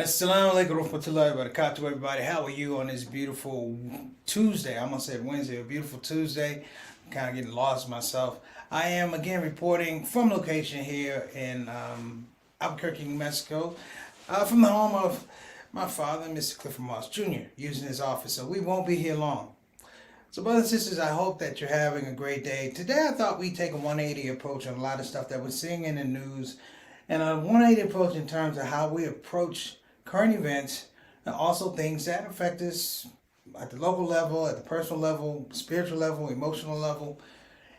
Assalamu alaikum warahmatullahi wabarakatuh, everybody. How are you on this beautiful Tuesday? I'm going to say Wednesday, a beautiful Tuesday. I'm kind of getting lost myself. I am again reporting from location here in Albuquerque, New Mexico, from the home of my father, Mr. Clifford Moss Jr., using his office. So we won't be here long. So, brothers and sisters, I hope that you're having a great day. Today, I thought we'd take a 180 approach on a lot of stuff that we're seeing in the news, and a 180 approach in terms of how we approach current events and also things that affect us at the local level, at the personal level, spiritual level, emotional level.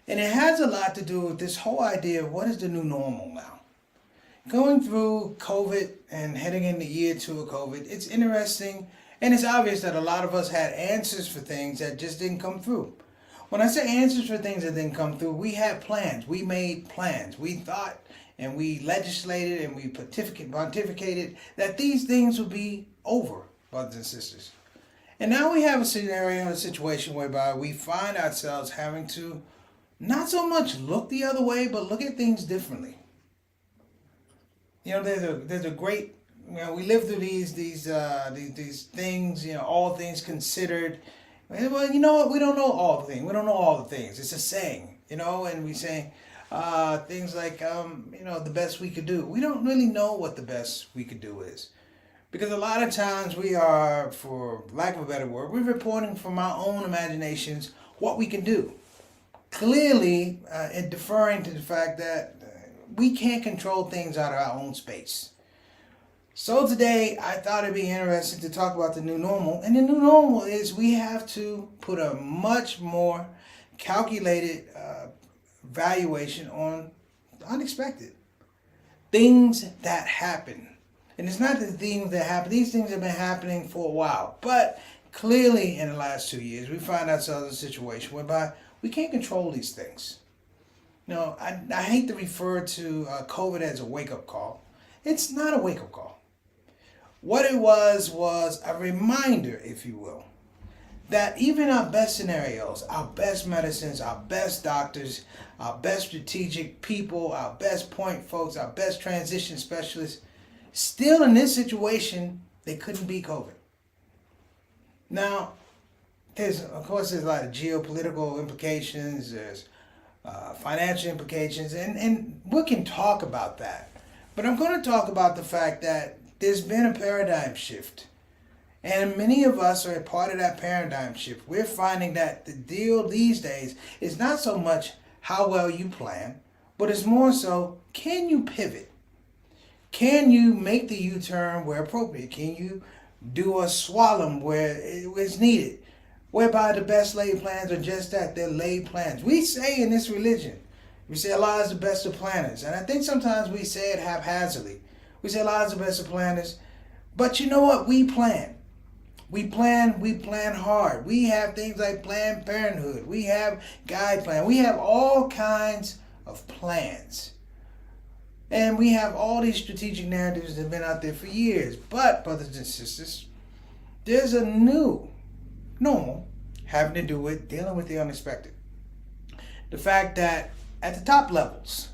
And it has a lot to do with this whole idea of what is the new normal now. Going through COVID and heading into year 2 of COVID, it's interesting and it's obvious that a lot of us had answers for things that just didn't come through. When I say answers for things that didn't come through, we had plans. We made plans. We thought and we legislated and we pontificated that these things would be over, brothers and sisters. And now we have a scenario, a situation whereby we find ourselves having to not so much look the other way, but look at things differently. You know, there's a great, we live through these things, all things considered. Well, you know what? We don't know all the things. We don't know all the things. It's a saying, and we say things like, the best we could do. We don't really know what the best we could do is. Because a lot of times we are, for lack of a better word, we're reporting from our own imaginations what we can do. Clearly, and deferring to the fact that we can't control things out of our own space. So today, I thought it'd be interesting to talk about the new normal. And the new normal is we have to put a much more calculated valuation on the unexpected. Things that happen. And it's not the things that happen. These things have been happening for a while. But clearly in the last 2 years, we find ourselves in a situation whereby we can't control these things. I hate to refer to COVID as a wake-up call. It's not a wake-up call. What it was a reminder, if you will, that even our best scenarios, our best medicines, our best doctors, our best strategic people, our best point folks, our best transition specialists, still in this situation, they couldn't beat COVID. Now, there's a lot of geopolitical implications, there's financial implications, and we can talk about that. But I'm going to talk about the fact that there's been a paradigm shift. And many of us are a part of that paradigm shift. We're finding that the deal these days is not so much how well you plan, but it's more so, can you pivot? Can you make the U-turn where appropriate? Can you do a slalom where it's needed? Whereby the best laid plans are just that, they're laid plans. We say in this religion, we say Allah is the best of planners. And I think sometimes we say it haphazardly. We say Allah is the best of planners. But you know what? We plan. We plan hard. We have things like Planned Parenthood. We have guide plan. We have all kinds of plans. And we have all these strategic narratives that have been out there for years. But, brothers and sisters, there's a new normal having to do with dealing with the unexpected. The fact that at the top levels,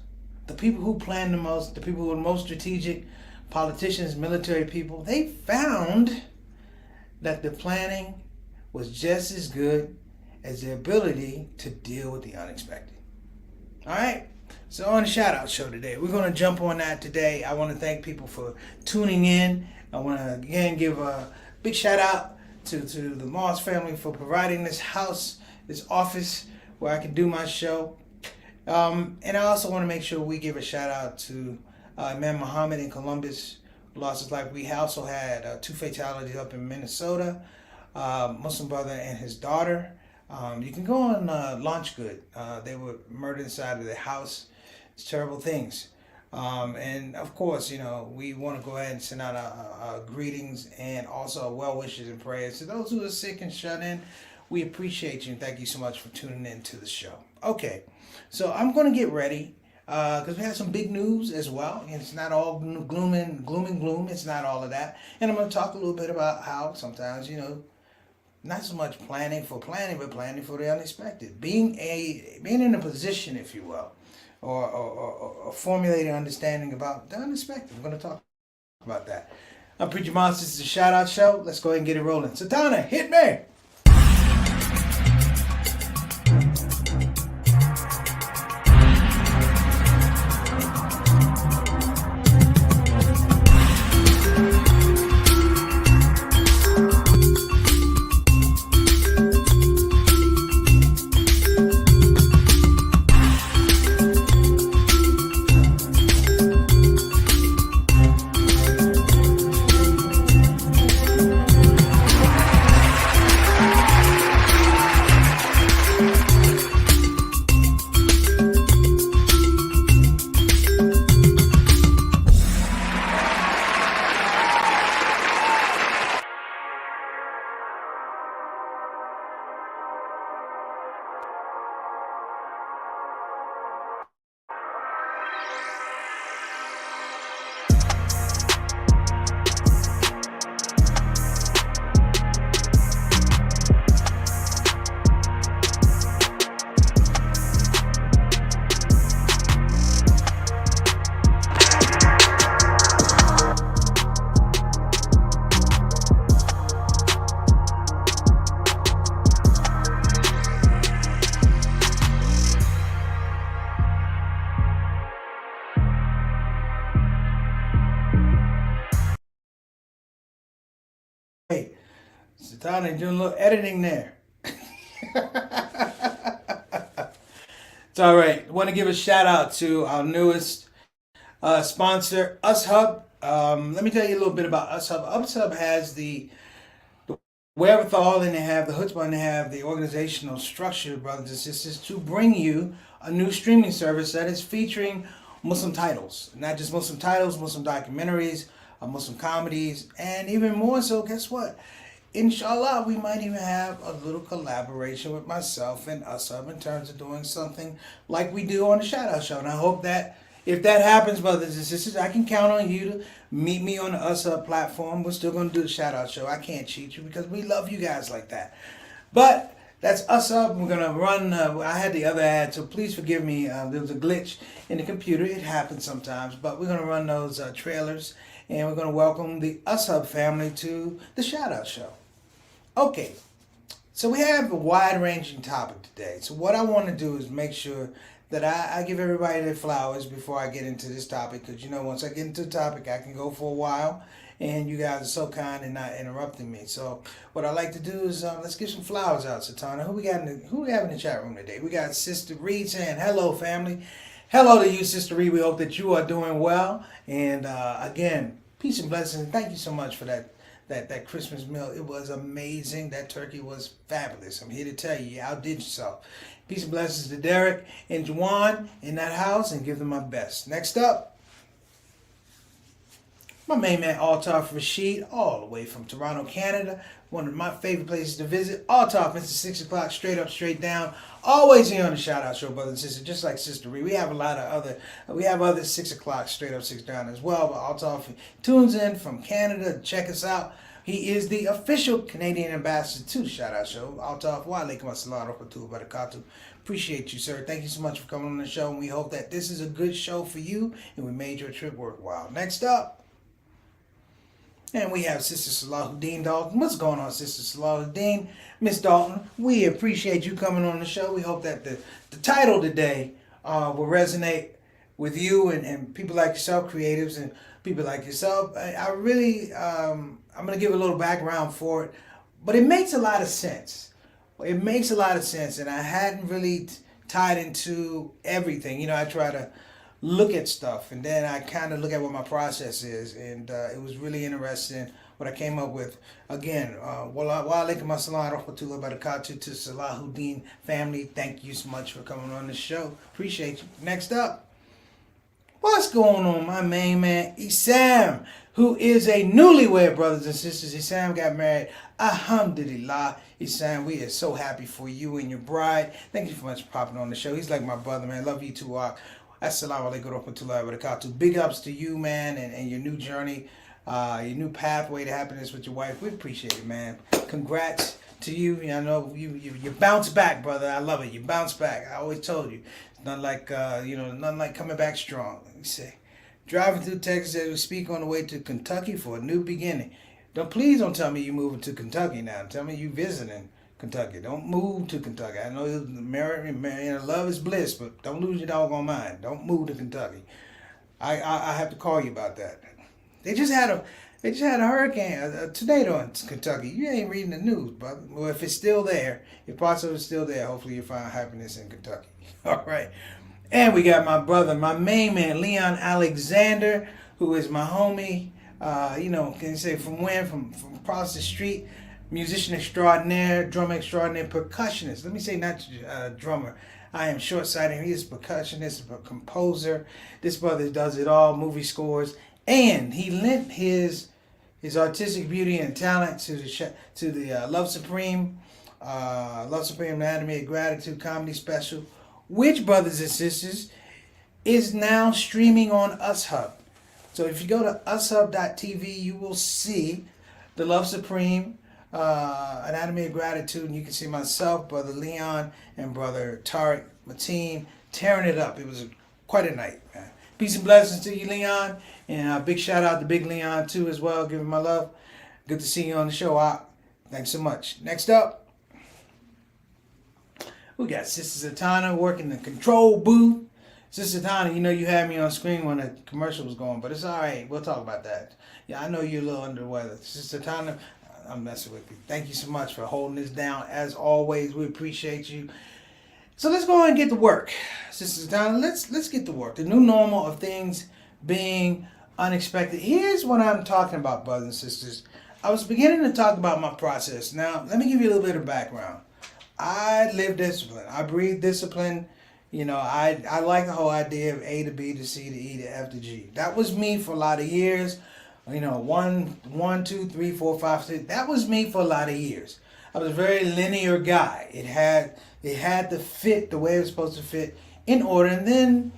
the people who plan the most, the people who are the most strategic, politicians, military people, they found that the planning was just as good as the ability to deal with the unexpected. All right? So on the shout-out show today, we're going to jump on that today. I want to thank people for tuning in. I want to again give a big shout-out to the Moss family for providing this house, this office where I can do my show. And I also want to make sure we give a shout-out to Imam Muhammad in Columbus, who lost his life. We also had 2 fatalities up in Minnesota, Muslim brother and his daughter. You can go on Launch Good. They were murdered inside of their house. It's terrible things. And of course, we want to go ahead and send out our greetings and also our well wishes and prayers to those who are sick and shut in. We appreciate you and thank you so much for tuning in to the show. Okay, so I'm going to get ready because we have some big news as well. And it's not all gloom and gloom. It's not all of that. And I'm going to talk a little bit about how sometimes, not so much planning, but planning for the unexpected. Being in a position, if you will, or formulating understanding about the unexpected. We're going to talk about that. I'm Preacher Monster. This is the Shout Out Show. Let's go ahead and get it rolling. Satana, hit me. Hey, Satana doing a little editing there. It's all right. Want to give a shout out to our newest sponsor, UsHub. Let me tell you a little bit about UsHub. UsHub has the wherewithal and they have the chutzpah and they have the organizational structure, brothers and sisters, to bring you a new streaming service that is featuring Muslim titles. Not just Muslim titles, Muslim documentaries, Muslim comedies, and even more so, guess what? Inshallah, we might even have a little collaboration with myself and UsHub in terms of doing something like we do on the Shout Out Show. And I hope that if that happens, brothers and sisters, I can count on you to meet me on the UsHub platform. We're still going to do the Shout Out Show. I can't cheat you because we love you guys like that. But that's UsHub. We're going to run, I had the other ad, so please forgive me. There was a glitch in the computer. It happens sometimes. But we're going to run those trailers. And we're going to welcome the UsHub family to the Shout Out Show. Okay, so we have a wide-ranging topic today. So what I want to do is make sure that I give everybody their flowers before I get into this topic. Because, you know, once I get into the topic, I can go for a while. And you guys are so kind and not interrupting me. So what I like to do is let's give some flowers out, Satana. Who we have in the chat room today? We got Sister Reed saying, hello, family. Hello to you, Sister Reed. We hope that you are doing well. And again, peace and blessings. Thank you so much for that Christmas meal. It was amazing. That turkey was fabulous. I'm here to tell you, you outdid yourself. Peace and blessings to Derek and Juwan in that house, and give them my best. Next up, my main man, Altaf Rashid, all the way from Toronto, Canada. One of my favorite places to visit. Altaf, Mr. 6 o'clock, straight up, straight down. Always here on the Shout Out Show, brothers and sisters, just like Sister Reed. We have a lot of other 6 o'clock, straight up, 6 down as well. But Altaf tunes in from Canada to check us out. He is the official Canadian ambassador to the Shout Out Show. Altaf, wa alaikum assalam wa rahmatullahi wa barakatuh. Appreciate you, sir. Thank you so much for coming on the show, and we hope that this is a good show for you, and we made your trip worthwhile. Next up, and we have Sister Salahuddin Dalton. What's going on, Sister Salahuddin? Miss Dalton, we appreciate you coming on the show. We hope that the title today will resonate with you and people like yourself, creatives and people like yourself. I really, I'm going to give a little background for it, but it makes a lot of sense. It makes a lot of sense, and I hadn't really tied into everything. You know, I try to look at stuff, and then I kind of look at what my process is, and it was really interesting what I came up with. Again, wa alaikum assalam wa rahmatullahi wa barakatuh to Salahuddin family. Thank you so much for coming on the show. Appreciate you. Next up, what's going on, my main man, Isam, who is a newlywed, brothers and sisters. Isam got married. Alhamdulillah. Isam, we are so happy for you and your bride. Thank you so much for popping on the show. He's like my brother, man. Love you too, Assalamu alaikum wa rahmatullahi wa barakatuh. Big ups to you, man, and your new journey, your new pathway to happiness with your wife. We appreciate it, man. Congrats to you. I know you bounce back, brother. I love it. You bounce back. I always told you. It's not like, nothing like coming back strong. Let me say. Driving through Texas as we speak on the way to Kentucky for a new beginning. Please don't tell me you're moving to Kentucky now. Tell me you visiting Kentucky. Don't move to Kentucky. I know love is bliss, but don't lose your doggone mind. Don't move to Kentucky. I have to call you about that. They just had a hurricane, a tornado in Kentucky. You ain't reading the news, brother. Well, if it's still there, if parts of it's still there, hopefully you find happiness in Kentucky. All right. And we got my brother, my main man, Leon Alexander, who is my homie. Can you say from when? From across the street. Musician extraordinaire, drummer extraordinaire, percussionist. Let me say not drummer. I am short-sighted. He is a percussionist, a composer. This brother does it all, movie scores. And he lent his artistic beauty and talent to the Love Supreme Anatomy of Gratitude comedy special, which, brothers and sisters, is now streaming on UsHub. So if you go to ushub.tv, you will see the Love Supreme Anatomy of Gratitude, and you can see myself, Brother Leon, and Brother Tariq Mateen tearing it up. It was quite a night, man. Peace and blessings to you, Leon, and a big shout out to Big Leon too as well. Give him my love. Good to see you on the show, Op. Thanks so much. Next up, we got Sister Zatanna working the control booth. Sister Zatanna, you know you had me on screen when the commercial was going, but it's all right. We'll talk about that. Yeah, I know you're a little under the weather. Sister Zatanna, I'm messing with you. Thank you so much for holding this down. As always, we appreciate you. So let's go ahead and get to work. Sister Zatanna, let's get to work. The new normal of things being unexpected. Here's what I'm talking about, brothers and sisters. I was beginning to talk about my process. Now, let me give you a little bit of background. I live discipline. I breathe discipline. You know, I like the whole idea of A to B to C to E to F to G. That was me for a lot of years. You know, 1, 2, 3, 4, 5, 6. That was me for a lot of years. I was a very linear guy. It had to fit the way it was supposed to fit in order. And then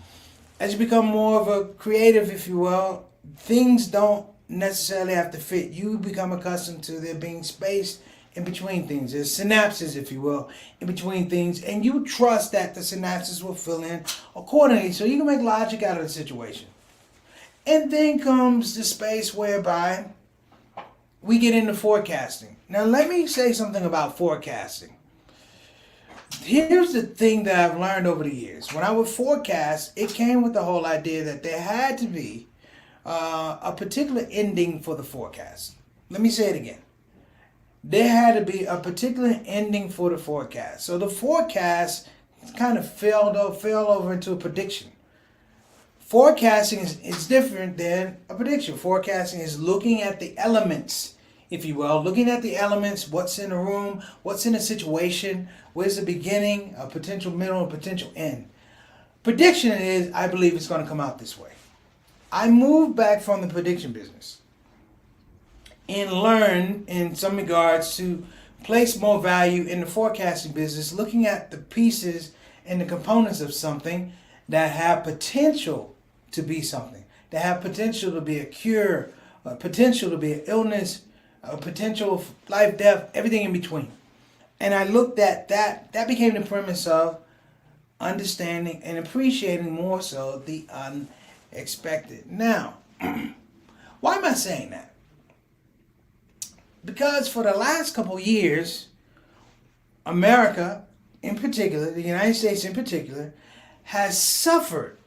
as you become more of a creative, if you will, things don't necessarily have to fit. You become accustomed to there being space in between things. There's synapses, if you will, in between things. And you trust that the synapses will fill in accordingly so you can make logic out of the situation. And then comes the space whereby we get into forecasting. Now, let me say something about forecasting. Here's the thing that I've learned over the years. When I would forecast, it came with the whole idea that there had to be a particular ending for the forecast. Let me say it again. There had to be a particular ending for the forecast. So the forecast kind of fell over into a prediction. Forecasting is different than a prediction. Forecasting is looking at the elements, if you will, looking at the elements, what's in a room, what's in a situation, where's the beginning, a potential middle, a potential end. Prediction is, I believe it's going to come out this way. I moved back from the prediction business and learned in some regards to place more value in the forecasting business, looking at the pieces and the components of something that have potential to be something, that have potential to be a cure, potential to be an illness, a potential of life, death, everything in between. And I looked at that became the premise of understanding and appreciating more so the unexpected. Now, why am I saying that? Because for the last couple of years, America in particular, the United States in particular, has suffered,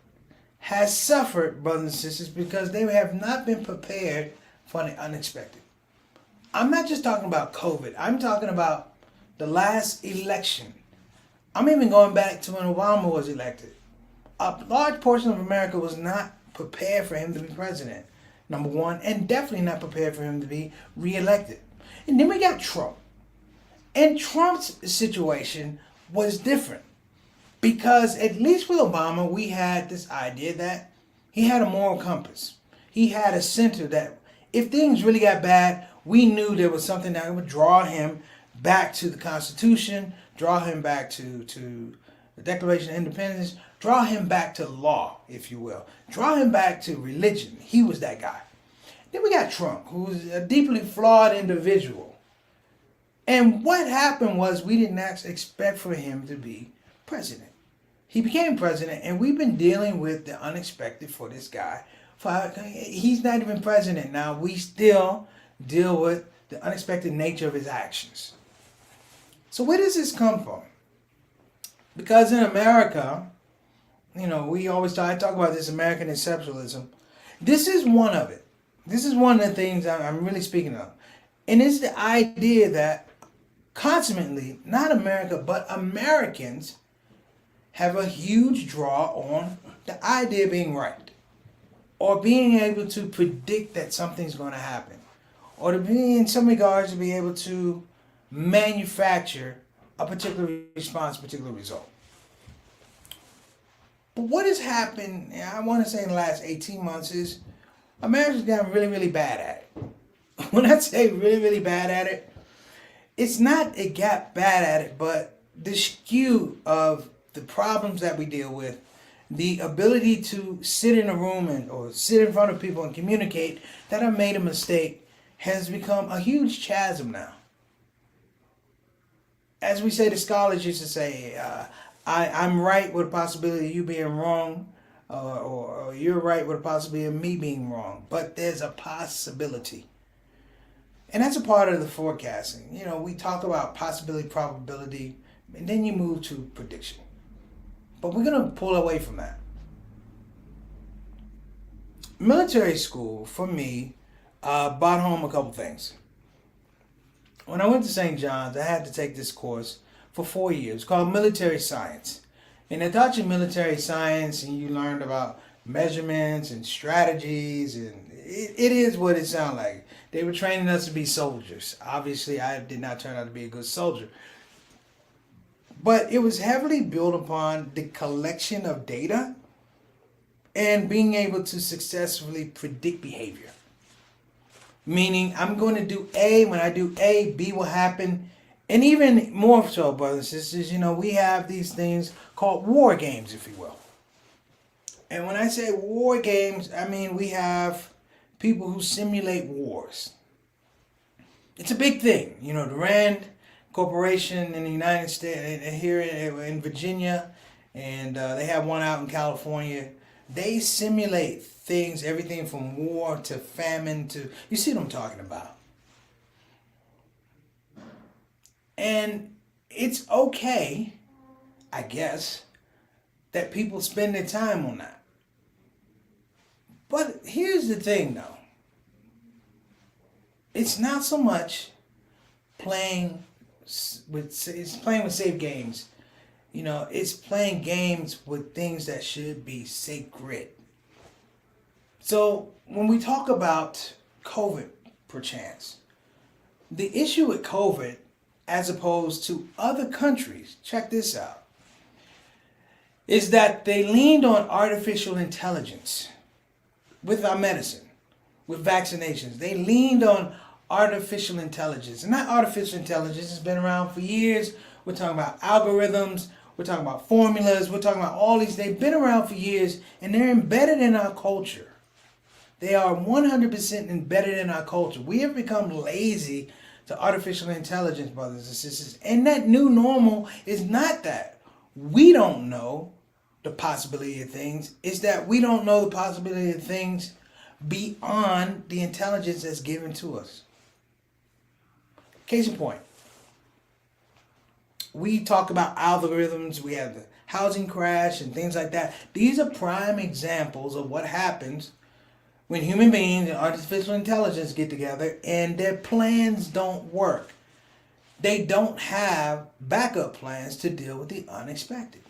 brothers and sisters, because they have not been prepared for the unexpected. I'm not just talking about COVID. I'm talking about the last election. I'm even going back to when Obama was elected. A large portion of America was not prepared for him to be president, number one, and definitely not prepared for him to be reelected. And then we got Trump. And Trump's situation was different. Because at least with Obama, we had this idea that he had a moral compass. He had a center that if things really got bad, we knew there was something that would draw him back to the Constitution, draw him back to the Declaration of Independence, draw him back to law, if you will, draw him back to religion. He was that guy. Then we got Trump, who was a deeply flawed individual. And what happened was we didn't expect for him to be president. He became president, and we've been dealing with the unexpected for this guy He's not even president now. We still deal with the unexpected nature of his actions. So where does this come from? Because in America, we always talk about this American exceptionalism. This is one of it. This is one of the things I'm really speaking of. And it's the idea that constantly, not America, but Americans have a huge draw on the idea of being right, or being able to predict that something's going to happen, or to be, in some regards, to be able to manufacture a particular response, particular result. But what has happened, I want to say in the last 18 months, is America's gotten really, really bad at it. When I say really, really bad at it, it's not it got bad at it, but the skew of the problems that we deal with, the ability to sit in a room or sit in front of people and communicate that I made a mistake, has become a huge chasm now. As we say, the scholars used to say, I'm right with a possibility of you being wrong, or you're right with a possibility of me being wrong. But there's a possibility. And that's a part of the forecasting. We talk about possibility, probability, and then you move to prediction. But we're going to pull away from that. Military school, for me, brought home a couple things. When I went to St. John's, I had to take this course for 4 years called military science. And they taught you military science, and you learned about measurements and strategies, and it is what it sounds like. They were training us to be soldiers. Obviously, I did not turn out to be a good soldier. But it was heavily built upon the collection of data and being able to successfully predict behavior. Meaning, I'm going to do A. When I do A, B will happen. And even more so, brothers and sisters, we have these things called war games, if you will. And when I say war games, I mean we have people who simulate wars. It's a big thing. The Rand Corporation in the United States, here in Virginia, and they have one out in California. They simulate things, everything from war to famine to, you see what I'm talking about. And it's okay, I guess, that people spend their time on that. But here's the thing, though. It's not so much playing with safe games. It's playing games with things that should be sacred. So when we talk about COVID, perchance, the issue with COVID, as opposed to other countries, check this out, is that they leaned on artificial intelligence with our medicine, with vaccinations. They leaned on artificial intelligence. And that artificial intelligence has been around for years. We're talking about algorithms. We're talking about formulas. We're talking about all these. They've been around for years, and they're embedded in our culture. They are 100% embedded in our culture. We have become lazy to artificial intelligence, brothers and sisters. And that new normal is not that we don't know the possibility of things. It's that we don't know the possibility of things beyond the intelligence that's given to us. Case in point, we talk about algorithms. We have the housing crash and things like that. These are prime examples of what happens when human beings and artificial intelligence get together and their plans don't work. They don't have backup plans to deal with the unexpected.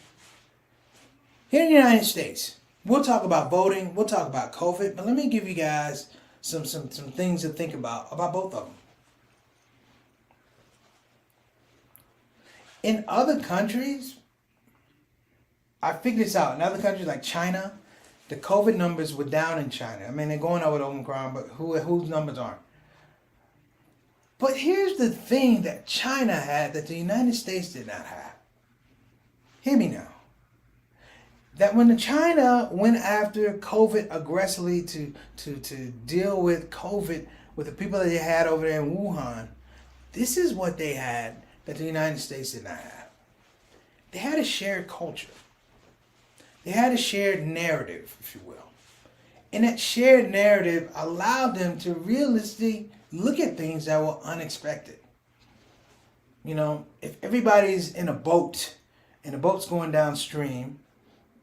Here in the United States, we'll talk about voting, we'll talk about COVID, but let me give you guys some things to think about both of them. In other countries, I figured this out. In other countries like China, the COVID numbers were down in China. I mean, they're going over to Omicron, but whose numbers aren't? But here's the thing that China had that the United States did not have. Hear me now. That when China went after COVID aggressively to deal with COVID with the people that they had over there in Wuhan, this is what they had that the United States did not have. They had a shared culture. They had a shared narrative, if you will. And that shared narrative allowed them to realistically look at things that were unexpected. You know, if everybody's in a boat and the boat's going downstream,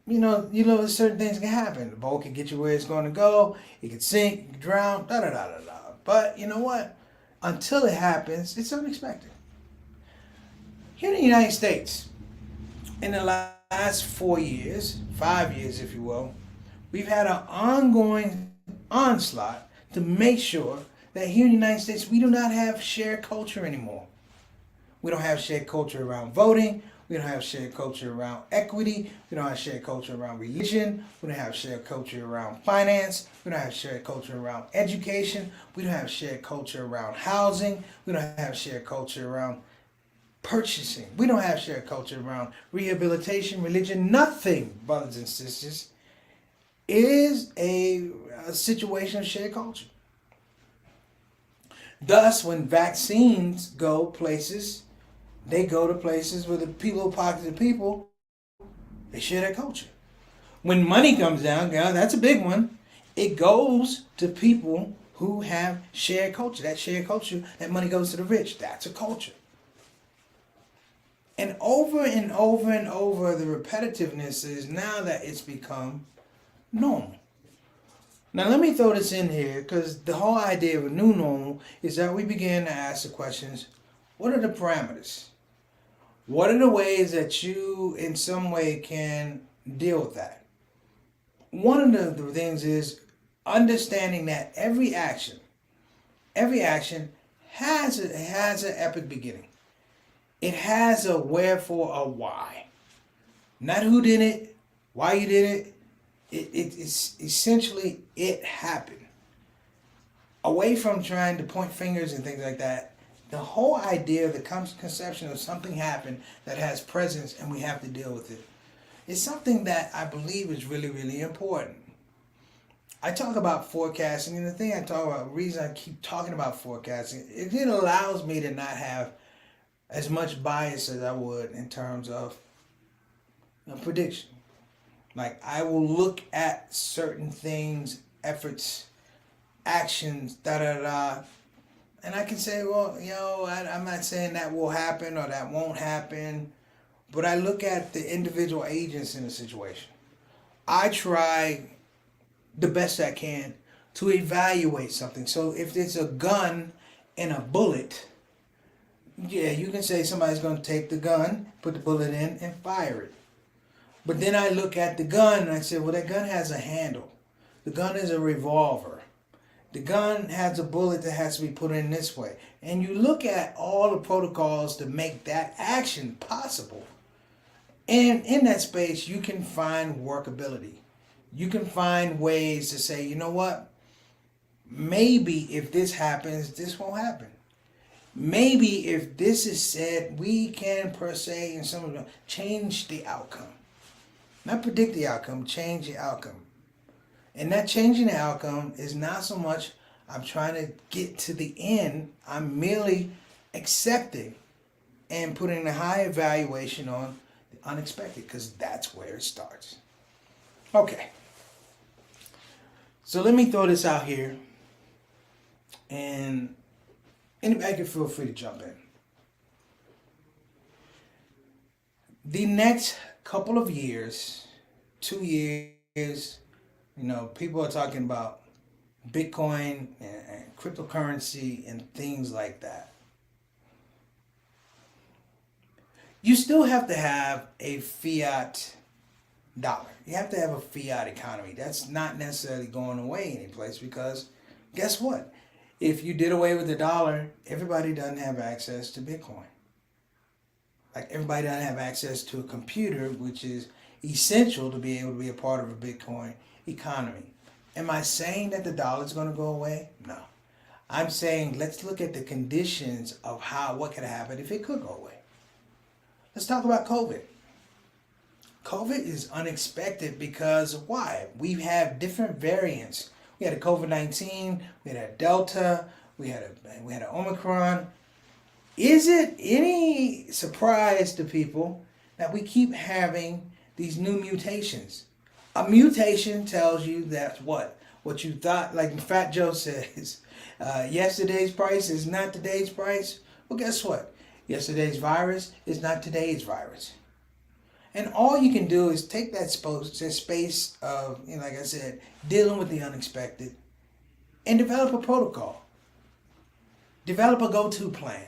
there's certain things can happen. The boat can get you where it's going to go. It can sink, you can drown, da da da da da. But you know what? Until it happens, it's unexpected. Here in the United States, in the last 4 years, 5 years, if you will, we've had an ongoing onslaught to make sure that here in the United States, we do not have shared culture anymore. We don't have shared culture around voting. We don't have shared culture around equity. We don't have shared culture around religion. We don't have shared culture around finance. We don't have shared culture around education. We don't have shared culture around housing. We don't have shared culture around purchasing. We don't have shared culture around rehabilitation, religion. Nothing, brothers and sisters, is a situation of shared culture. Thus, when vaccines go places, they go to places where the people, pockets of people, they share their culture. When money comes down, that's a big one. It goes to people who have shared culture. That shared culture, that money goes to the rich. That's a culture. And over and over and over, the repetitiveness is now that it's become normal. Now let me throw this in here, because the whole idea of a new normal is that we begin to ask the questions, what are the parameters? What are the ways that you in some way can deal with that? One of the things is understanding that every action has an epic beginning. It has a wherefore, a why. Not who did it, why you did it. It's essentially it happened. Away from trying to point fingers and things like that, the whole idea, the conception of something happened that has presence and we have to deal with it, is something that I believe is really, really important. I talk about forecasting, and the reason I keep talking about forecasting, it allows me to not have as much bias as I would in terms of prediction. Like, I will look at certain things, efforts, actions, and I can say, well, I'm not saying that will happen or that won't happen, but I look at the individual agents in the situation. I try the best I can to evaluate something. So if it's a gun and a bullet, yeah, you can say somebody's going to take the gun, put the bullet in, and fire it. But then I look at the gun and I say, well, that gun has a handle. The gun is a revolver. The gun has a bullet that has to be put in this way. And you look at all the protocols to make that action possible. And in that space, you can find workability. You can find ways to say, you know what? Maybe if this happens, this won't happen. Maybe if this is said, we can per se, in some of them, change the outcome. Not predict the outcome, change the outcome. And that changing the outcome is not so much I'm trying to get to the end. I'm merely accepting and putting a high evaluation on the unexpected, because that's where it starts. Okay. So let me throw this out here, and anybody can feel free to jump in. The next couple of years, 2 years, people are talking about Bitcoin and cryptocurrency and things like that. You still have to have a fiat dollar. You have to have a fiat economy. That's not necessarily going away anyplace, because guess what? If you did away with the dollar, everybody doesn't have access to Bitcoin. Like, everybody doesn't have access to a computer, which is essential to be able to be a part of a Bitcoin economy. Am I saying that the dollar is going to go away? No. I'm saying let's look at the conditions of what could happen if it could go away. Let's talk about COVID. COVID is unexpected because why? We have different variants. We had a COVID-19, we had a Delta, we had an Omicron. Is it any surprise to people that we keep having these new mutations? A mutation tells you that what? what you thought, like Fat Joe says, yesterday's price is not today's price. Well, guess what? Yesterday's virus is not today's virus. And all you can do is take that space of, like I said, dealing with the unexpected and develop a protocol. Develop a go-to plan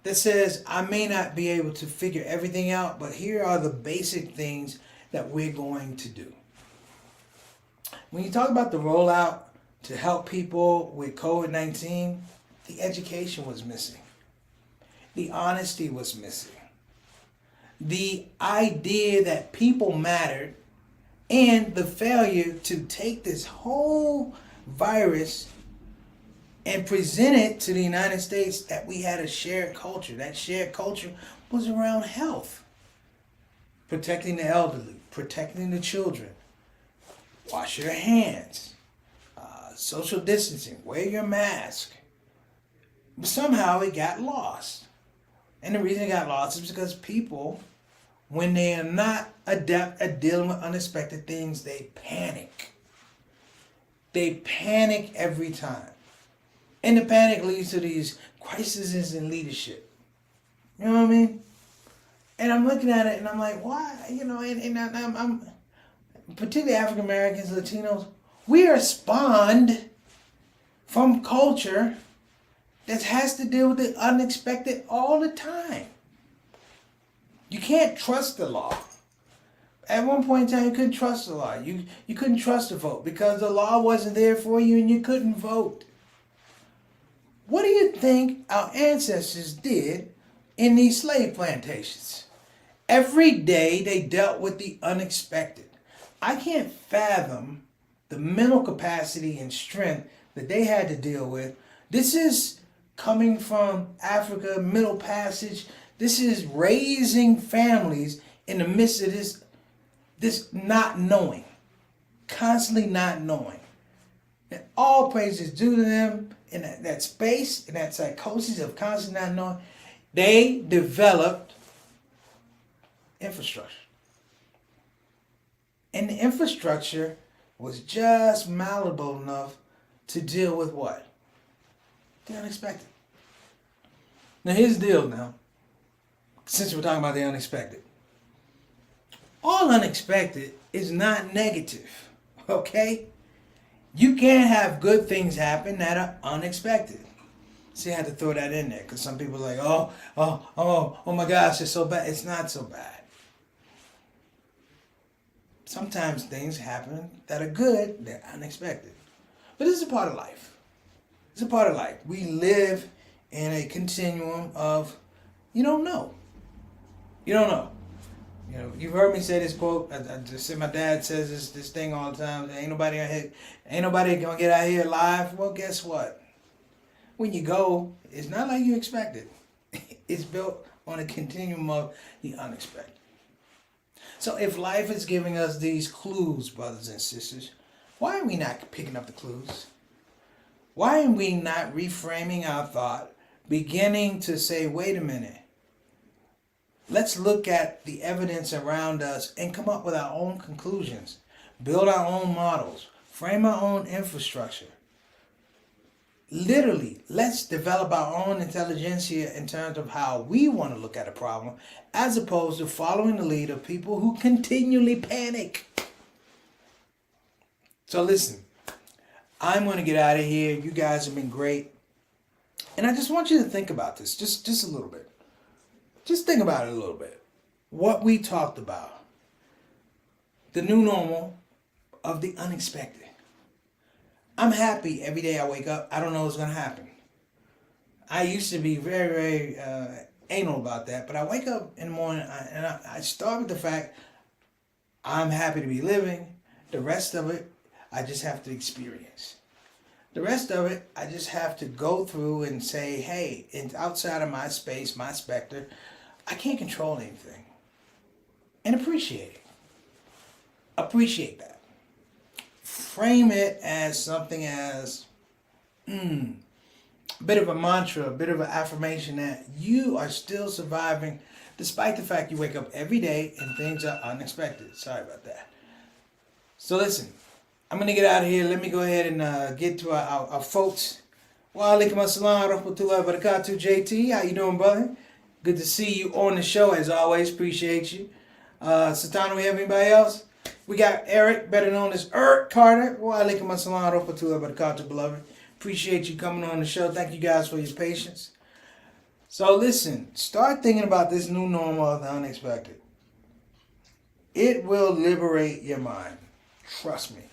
that says, I may not be able to figure everything out, but here are the basic things that we're going to do. When you talk about the rollout to help people with COVID-19, the education was missing. The honesty was missing. The idea that people mattered, and the failure to take this whole virus and present it to the United States that we had a shared culture. That shared culture was around health, protecting the elderly, protecting the children, wash your hands, social distancing, wear your mask. But somehow it got lost. And the reason it got lost is because people, when they are not adept at dealing with unexpected things, they panic. They panic every time. And the panic leads to these crises in leadership. You know what I mean? And I'm looking at it and I'm like, why? I'm particularly African Americans, Latinos, we are spawned from culture that has to deal with the unexpected all the time. You can't trust the law. At one point in time, you couldn't trust the law. You couldn't trust the vote because the law wasn't there for you and you couldn't vote. What do you think our ancestors did in these slave plantations? Every day they dealt with the unexpected. I can't fathom the mental capacity and strength that they had to deal with. This is coming from Africa, Middle Passage. This is raising families in the midst of this not knowing, constantly not knowing. And all praise is due to them in that space, in that psychosis of constantly not knowing. They developed infrastructure. And the infrastructure was just malleable enough to deal with what? The unexpected. Now here's the deal now. Since we're talking about the unexpected. All unexpected is not negative, okay? You can't have good things happen that are unexpected. See, I had to throw that in there because some people are like, oh my gosh, it's so bad. It's not so bad. Sometimes things happen that are good, they're unexpected. But this is a part of life. It's a part of life. We live in a continuum of you don't know. You don't know. You've heard me say this quote. I just said my dad says this thing all the time. Ain't nobody gonna get out here alive. Well, guess what? When you go, it's not like you expected. It's built on a continuum of the unexpected. So if life is giving us these clues, brothers and sisters, why are we not picking up the clues? Why are we not reframing our thought, beginning to say, wait a minute, let's look at the evidence around us and come up with our own conclusions, build our own models, frame our own infrastructure. Literally, let's develop our own intelligentsia in terms of how we want to look at a problem, as opposed to following the lead of people who continually panic. So listen, I'm going to get out of here. You guys have been great. And I just want you to think about this just a little bit. Just think about it a little bit. What we talked about. The new normal of the unexpected. I'm happy every day I wake up. I don't know what's going to happen. I used to be very, very anal about that. But I wake up in the morning and I start with the fact I'm happy to be living. The rest of it, I just have to experience. The rest of it, I just have to go through and say, hey, it's outside of my space, my specter. I can't control anything. And appreciate it. Appreciate that. Frame it as something as a bit of a mantra, a bit of an affirmation that you are still surviving despite the fact you wake up every day and things are unexpected. Sorry about that. So listen, I'm gonna get out of here. Let me go ahead and get to our folks. Wa alaikum assalam rahmatullahi wa barakatuh. JT, how you doing, brother? Good to see you on the show as always. Appreciate you. Satana, we have anybody else? We got Eric, better known as Carter. Wa alaikum assalam rahmatullahi wa barakatuh, beloved. Appreciate you coming on the show. Thank you guys for your patience. So listen, start thinking about this new normal of the unexpected. It will liberate your mind. Trust me.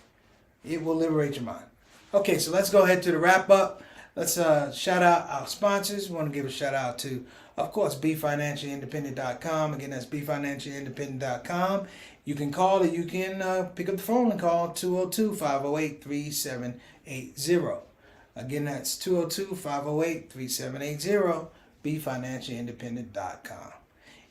It will liberate your mind. Okay, so let's go ahead to the wrap up. Let's shout out our sponsors. We want to give a shout out to, of course, BeFinanciallyIndependent.com. Again, that's BeFinanciallyIndependent.com. You can call or you can pick up the phone and call 202-508-3780. Again, that's 202-508-3780. BeFinanciallyIndependent.com.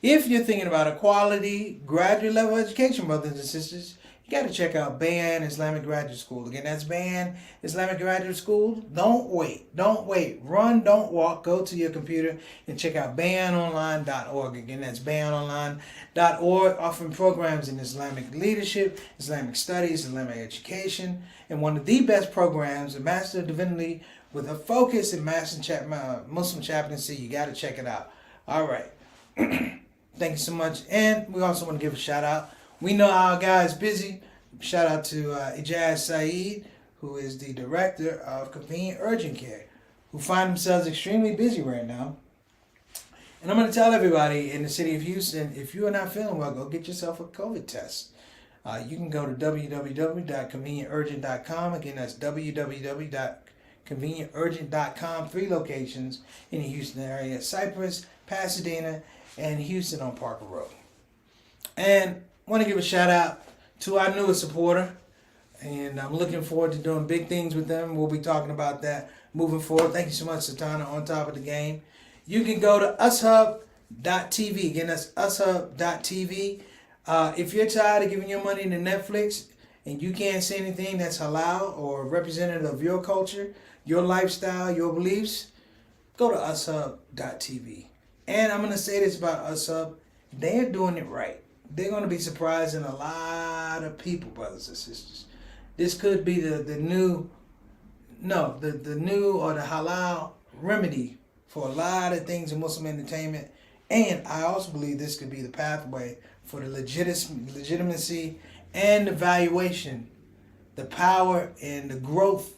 If you're thinking about a quality graduate level education, brothers and sisters, you got to check out Bayan Islamic Graduate School. Again, that's Bayan Islamic Graduate School. Don't wait. Don't wait. Run, don't walk. Go to your computer and check out bayanonline.org. Again, that's bayanonline.org, offering programs in Islamic leadership, Islamic studies, Islamic education, and one of the best programs, a Master of Divinity with a focus in Muslim chaplaincy. You got to check it out. All right. Thank you so much. And we also want to give a shout out. We know our guy is busy. Shout out to Ijaz Saeed, who is the director of Convenient Urgent Care, who find themselves extremely busy right now. And I'm going to tell everybody in the city of Houston, if you are not feeling well, go get yourself a COVID test. You can go to www.convenienturgent.com. Again, that's www.convenienturgent.com. 3 locations in the Houston area: Cypress, Pasadena, and Houston on Parker Road. And want to give a shout out to our newest supporter, and I'm looking forward to doing big things with them. We'll be talking about that moving forward. Thank you so much, Satana, on top of the game. You can go to ushub.tv. Again, that's ushub.tv. If you're tired of giving your money to Netflix and you can't see anything that's halal or representative of your culture, your lifestyle, your beliefs, go to ushub.tv. And I'm going to say this about ushub. They're doing it right. They're going to be surprising a lot of people, brothers and sisters. This could be the new or the halal remedy for a lot of things in Muslim entertainment. And I also believe this could be the pathway for the legitimacy and the valuation, the power and the growth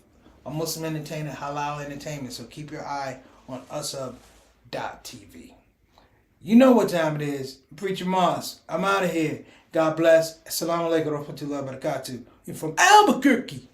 of Muslim entertainment, halal entertainment. So keep your eye on ushub.tv. You know what time it is. Preacher Moss, I'm out of here. God bless. Assalamu alaikum wa rahmatullahi wa barakatuh. You're from Albuquerque.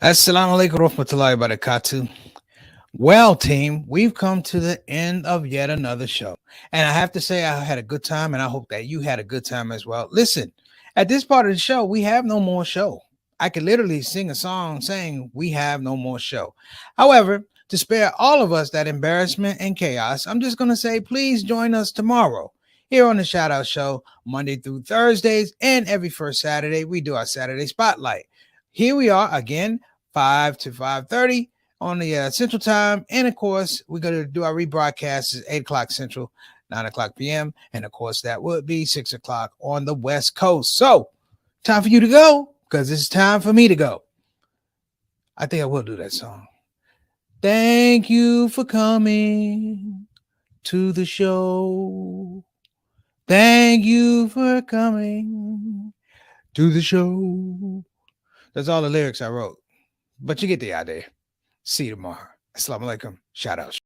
Assalamu alaikum warahmatullahi wabarakatuh. Well, team, we've come to the end of yet another show. And I have to say, I had a good time, and I hope that you had a good time as well. Listen, at this part of the show, we have no more show. I could literally sing a song saying we have no more show. However, to spare all of us that embarrassment and chaos, I'm just going to say, please join us tomorrow here on the Shout Out Show, Monday through Thursdays, and every first Saturday, we do our Saturday Spotlight. Here we are again, 5 to 5:30 on the Central Time. And of course, we're going to do our rebroadcasts at 8 o'clock Central, 9 o'clock p.m. And of course, that would be 6 o'clock on the West Coast. So, time for you to go, because it's time for me to go. I think I will do that song. Thank you for coming to the show. Thank you for coming to the show. That's all the lyrics I wrote. But you get the idea. See you tomorrow. Assalamu alaikum. Shout out.